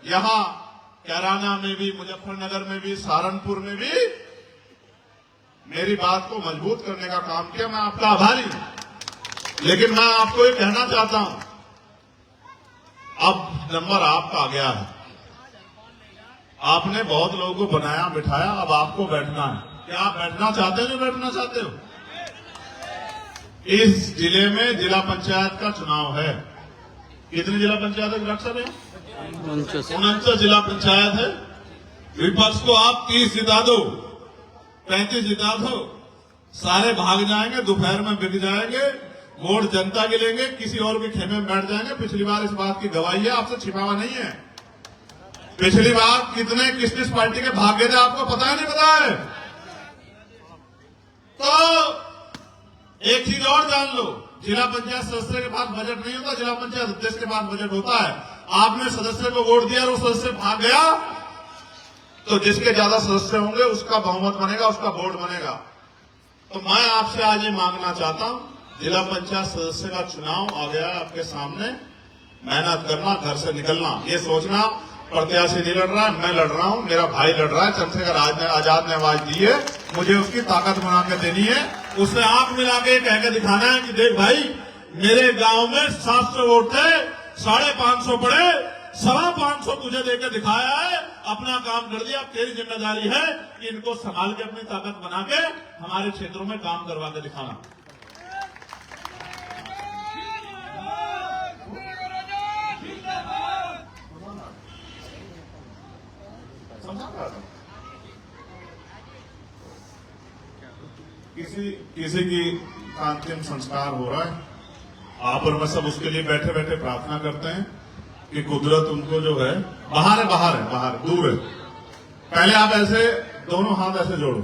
यहां कैराना में भी, मुजफ्फरनगर में भी, सहारनपुर में भी मेरी बात को मजबूत करने का काम किया। मैं आपका आभारी हूं, लेकिन मैं आपको ये कहना चाहता हूं, अब नंबर आपका आ गया है। आपने बहुत लोगों को बनाया बिठाया, अब आपको बैठना है। क्या आप बैठना चाहते हो? नहीं बैठना चाहते हो? इस जिले में जिला पंचायत का चुनाव है। कितनी जिला पंचायत है डॉक्टर साहब? 49 जिला पंचायत है। विपक्ष को आप 30 जिता दो, 35 जिता दो, सारे भाग जाएंगे, दोपहर में बिक जाएंगे, वोट जनता के लेंगे, किसी और के खेमे में बैठ जाएंगे। पिछली बार इस बात की गवाही है, आपसे छिपावा नहीं है। पिछली बार कितने किस पार्टी के भाग गए थे आपको पता है नहीं पता है? तो एक चीज और जान लो, जिला पंचायत सदस्य के पास बजट नहीं होता, जिला पंचायत अध्यक्ष के पास बजट होता है। आपने सदस्य को वोट दिया और वो सदस्य भाग गया, तो जिसके ज्यादा सदस्य होंगे उसका बहुमत बनेगा, उसका वोट बनेगा। तो मैं आपसे आज ये मांगना चाहता हूं, जिला पंचायत सदस्य का चुनाव आ गया आपके सामने, मेहनत करना, घर से निकलना, ये सोचना प्रत्याशी नहीं लड़ रहा है, मैं लड़ रहा हूं, मेरा भाई लड़ रहा है, चंद्रशेखर आजाद ने आवाज दी है, मुझे उसकी ताकत बना के देनी है। उससे आंख मिला के कह के दिखाना है कि देख भाई, मेरे गांव में 700 वोट थे, 550 पड़े, 525 तुझे देकर दिखाया है, अपना काम कर दिया। अब तेरी जिम्मेदारी है कि इनको संभाल के अपनी ताकत बना के हमारे क्षेत्रों में काम करवा के दिखाना। किसी की अंतिम संस्कार हो रहा है, आप और मैं सब उसके लिए बैठे बैठे प्रार्थना करते हैं कि कुदरत उनको जो है बाहर दूर है। पहले आप ऐसे दोनों हाथ ऐसे जोड़ो,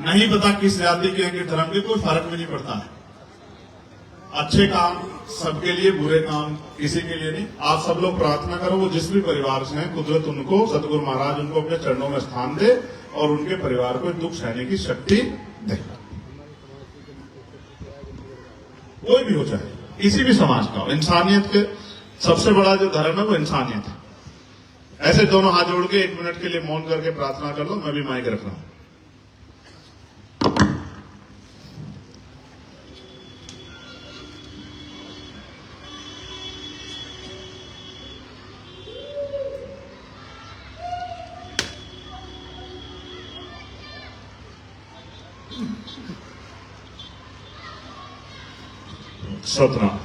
नहीं पता किस जाति के किस धर्म के, कोई फर्क भी नहीं पड़ता है। अच्छे काम सबके लिए, बुरे काम किसी के लिए नहीं। आप सब लोग प्रार्थना करो, वो जिस भी परिवार से हैं, कुदरत उनको, सतगुरु महाराज उनको अपने चरणों में स्थान दे और उनके परिवार को दुख सहने की शक्ति दे। कोई भी हो, चाहे किसी भी समाज का हो, इंसानियत के सबसे बड़ा जो धर्म है वो इंसानियत है। ऐसे दोनों हाथ जोड़ के 1 मिनट के लिए मौन करके प्रार्थना कर लो। मैं भी माइक रख रहा हूं। सतनाम।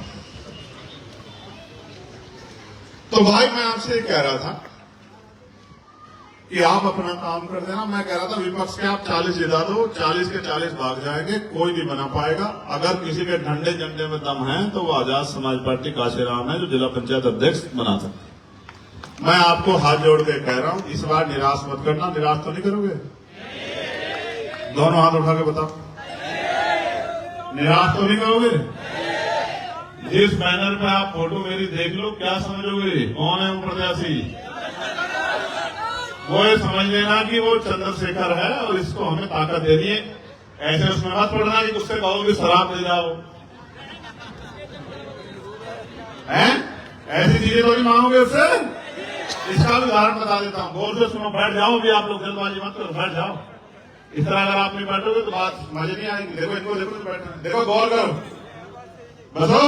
तो भाई मैं आपसे कह रहा था कि आप अपना काम कर देना। मैं कह रहा था विपक्ष के आप 40 जिता दो, 40 के 40 भाग जाएंगे, कोई भी बना पाएगा। अगर किसी के डंडे झंडे में दम है तो वो आजाद समाज पार्टी काशीराम है, जो जिला पंचायत अध्यक्ष बना था। मैं आपको हाथ जोड़ के कह रहा हूं, इस बार निराश मत करना। निराश तो नहीं करोगे? दोनों हाथ उठा के बताओ, निराश तो नहीं करोगे? जिस बैनर पे आप फोटो मेरी देख लो, क्या समझोगे कौन है वो प्रत्याशी? वो ये समझ लेना कि वो चंद्रशेखर है और इसको हमें ताकत देनी है। ऐसे उसमें मत पड़ना कि उससे कहोगे शराब ले जाओ, हैं? ऐसी चीजें तो नहीं मांगोगे उससे। इसका भी उदाहरण बता देता हूँ, गौर से सुनो, बैठ जाओ भी आप लोग, जल्दबाजी मत करो, बैठ जाओ। इस तरह अगर आप नहीं बैठोगे तो बात मजे नहीं आएगी। देखो इनको, देखो तो बैठना, देखो गौर करो, बसो,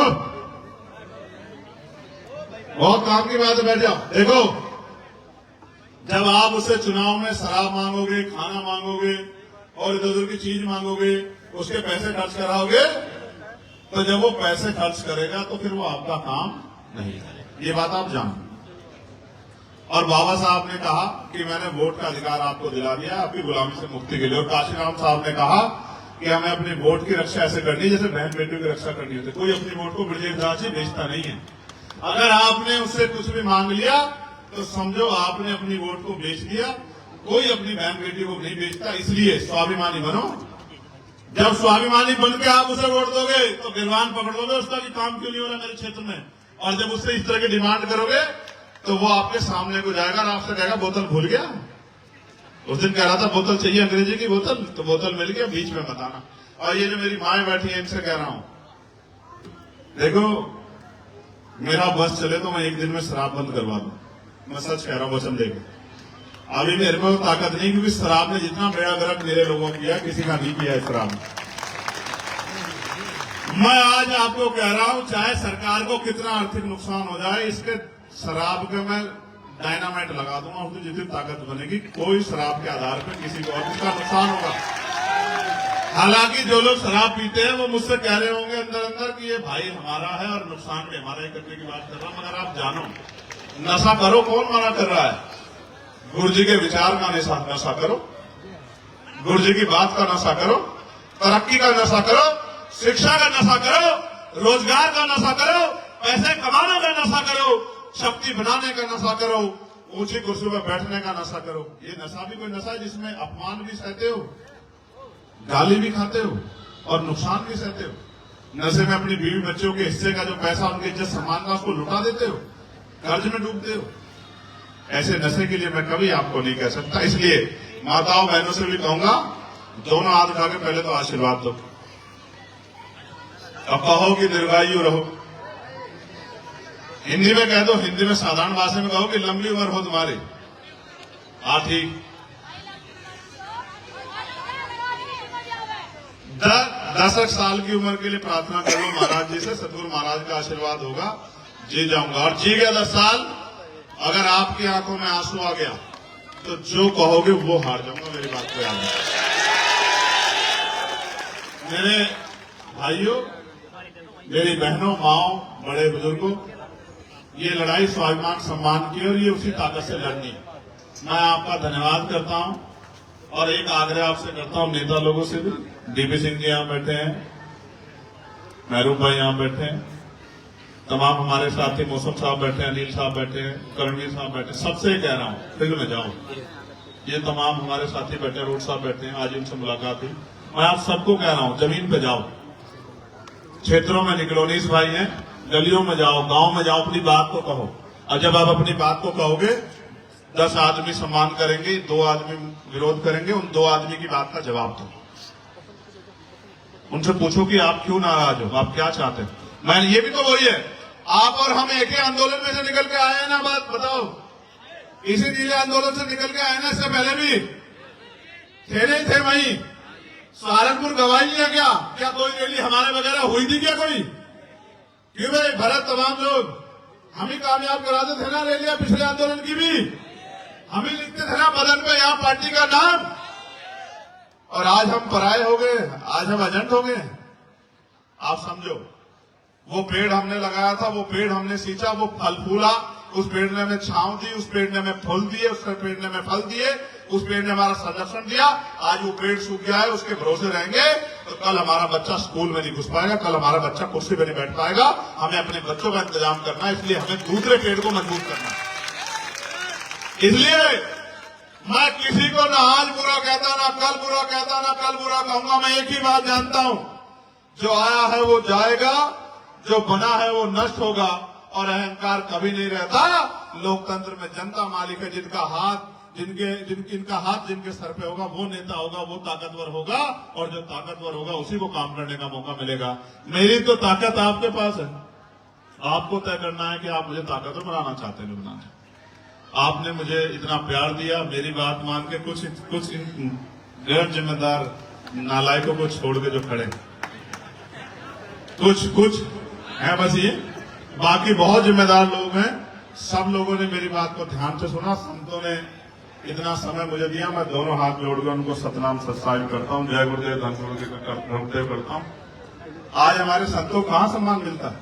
बहुत काम की बात है, बैठ जाओ। देखो, जब आप उससे चुनाव में शराब मांगोगे, खाना मांगोगे और इधर उधर की चीज मांगोगे, उसके पैसे खर्च कराओगे, तो जब वो पैसे खर्च करेगा तो फिर वो आपका काम नहीं करेगा। ये बात आप जानो। और बाबा साहब ने कहा कि मैंने वोट का अधिकार आपको दिला दिया आपकी गुलामी से मुक्ति के लिए। और काशीराम साहब ने कहा कि हमें अपने वोट की रक्षा ऐसे करनी है जैसे बहन बेटियों की रक्षा करनी होती है। कोई अपनी वोट को ब्रिजेश दास जी बेचता नहीं है। अगर आपने उससे कुछ भी मांग लिया तो समझो आपने अपनी वोट को बेच दिया। कोई अपनी बहन बेटी को नहीं बेचता, इसलिए स्वाभिमानी बनो। जब स्वाभिमानी बन के आप उसे वोट दोगे तो गिरवान पकड़ लोगे उसका कि काम क्यों नहीं हो रहा मेरे क्षेत्र में। और जब उससे इस तरह की डिमांड करोगे तो वो आपके सामने को जाएगा और आपसे कहेगा बोतल भूल गया। उस दिन कह रहा था बोतल चाहिए, अंग्रेजी की बोतल, तो बोतल मिल गया, बीच में बताना। और ये जो मेरी माएं बैठी है इनसे कह रहा हूं, देखो मेरा बस चले तो मैं एक दिन में शराब बंद करवा दूं। मैं सच कह रहा हूं, वचन देकर। अभी मेरे को ताकत नहीं, क्योंकि शराब ने जितना बेड़ा गर्क मेरे लोगों को किया किसी का नहीं किया है शराब। मैं आज आपको कह रहा हूं, चाहे सरकार को कितना आर्थिक नुकसान हो जाए, इसके शराब के मैं डायनामाइट लगा दूंगा, उसमें जितनी ताकत बनेगी कोई शराब के आधार पर किसी को और किसका नुकसान होगा। हालांकि जो लोग शराब पीते हैं वो मुझसे कह रहे होंगे अंदर अंदर कि ये भाई हमारा है और नुकसान भी हमारा ही करने की बात कर रहा हूं। मगर आप जानो, नशा करो, कौन मना कर रहा है? गुरु जी के विचार का नशा करो, गुरु जी की बात का नशा करो, तरक्की का नशा करो, शिक्षा का नशा करो, रोजगार का नशा करो, पैसे कमाने का नशा करो, शक्ति बनाने का नशा करो, ऊंची कुर्सी पर बैठने का नशा करो। ये नशा भी कोई नशा है जिसमें अपमान भी सहते हो, गाली भी खाते हो और नुकसान भी सहते हो। नशे में अपनी बीवी बच्चों के हिस्से का जो पैसा, उनके इज्जत सम्मान का, उसको लुटा देते हो, कर्ज में डूबते हो। ऐसे नशे के लिए मैं कभी आपको नहीं कह सकता। इसलिए माताओं बहनों से भी कहूंगा, दोनों हाथ उठा के पहले तो आशीर्वाद दो, अब कहो कि दीर्घायु रहो। हिंदी में कह दो, हिंदी में साधारण भाषा में कहो कि लंबी उम्र हो तुम्हारी। हाँ ठीक। 10 साल की उम्र के लिए प्रार्थना कर लो महाराज जी से, सतगुरु महाराज का आशीर्वाद होगा, जी जाऊंगा। और जी गया 10 साल, अगर आपकी आंखों में आंसू आ गया तो जो कहोगे वो हार जाऊंगा, मेरी बात को याद रखना। मेरे भाइयों, मेरी बहनों, माओ, बड़े बुजुर्गों, ये लड़ाई स्वाभिमान सम्मान की और ये उसी ताकत से लड़नी। मैं आपका धन्यवाद करता हूं और एक आग्रह आपसे करता हूं, नेता लोगों से भी। डीपी सिंह जी यहां बैठे हैं, महरूब भाई यहां बैठे हैं, तमाम हमारे साथी मौसम साहब बैठे हैं, अनिल साहब बैठे हैं, करणवीर साहब बैठे हैं। सबसे कह रहा हूं फील्ड में जाओ। ये तमाम हमारे साथी बैठे हैं, रोड साहब बैठे हैं, आज इनसे मुलाकात हुई। मैं आप सबको कह रहा हूं, जमीन पे जाओ, क्षेत्रों में निकलो, नीस भाई हैं, गलियों में जाओ, गांव में जाओ, अपनी बात को कहो। और जब आप अपनी बात को कहोगे, 10 आदमी सम्मान करेंगे, 2 आदमी विरोध करेंगे, उन 2 आदमी की बात का जवाब दो। उनसे पूछो कि आप क्यों नाराज हो, आप क्या चाहते हैं। मैं ये भी तो वही है, आप और हम एक ही आंदोलन में से निकल के आए हैं ना, बात बताओ। इसी नीले आंदोलन से निकल के आए ना, इससे पहले भी थे नहीं थे वहीं। सहारनपुर गवाही लिया क्या कोई रैली हमारे वगैरह हुई थी क्या कोई? क्यों भाई भरत, तमाम लोग हम ही कामयाब कराते थे ना रैलियां, पिछले आंदोलन की भी हम ही लिखते थे ना बदन पे यहाँ पार्टी का नाम। और आज हम पराये हो गए, आज हम एजेंट हो गए। आप समझो, वो पेड़ हमने लगाया था, वो पेड़ हमने सींचा, वो फल फूला, उस पेड़ ने हमें छांव दी, उस पेड़ ने हमें फूल दिए, उस पेड़ ने हमें फल दिए, उस पेड़ ने हमारा संरक्षण दिया। आज वो पेड़ सूख गया है, उसके भरोसे रहेंगे तो कल हमारा बच्चा स्कूल में नहीं घुस पाएगा, कल हमारा बच्चा कुर्सी पर नहीं बैठ पाएगा। हमें अपने बच्चों का इंतजाम करना है, इसलिए हमें दूसरे पेड़ को मजबूत करना है। इसलिए मैं किसी को ना आज बुरा कहता, ना कल बुरा कहता, ना कल बुरा कहूंगा। मैं एक ही बात जानता हूं, जो आया है वो जाएगा, जो बना है वो नष्ट होगा, और अहंकार कभी नहीं रहता। लोकतंत्र में जनता मालिक है, जिनका हाथ जिनके सर पे होगा वो नेता होगा, वो ताकतवर होगा, और जो ताकतवर होगा उसी को काम करने का मौका मिलेगा। मेरी तो ताकत आपके पास है, आपको तय करना है कि आप मुझे ताकतवर बनाना चाहते हैं, बनाना। आपने मुझे इतना प्यार दिया, मेरी बात मान के कुछ गैर जिम्मेदार नालायकों को छोड़ के जो खड़े, कुछ है बस ये, बाकी बहुत जिम्मेदार लोग हैं। सब लोगों ने मेरी बात को ध्यान से सुना, संतों ने इतना समय मुझे दिया, मैं दोनों हाथ जोड़कर उनको सतनाम सत्साहिब करता हूं, जय गुरुदेव धन गुरुदेव करता हूं। आज हमारे संतों को कहां सम्मान मिलता है?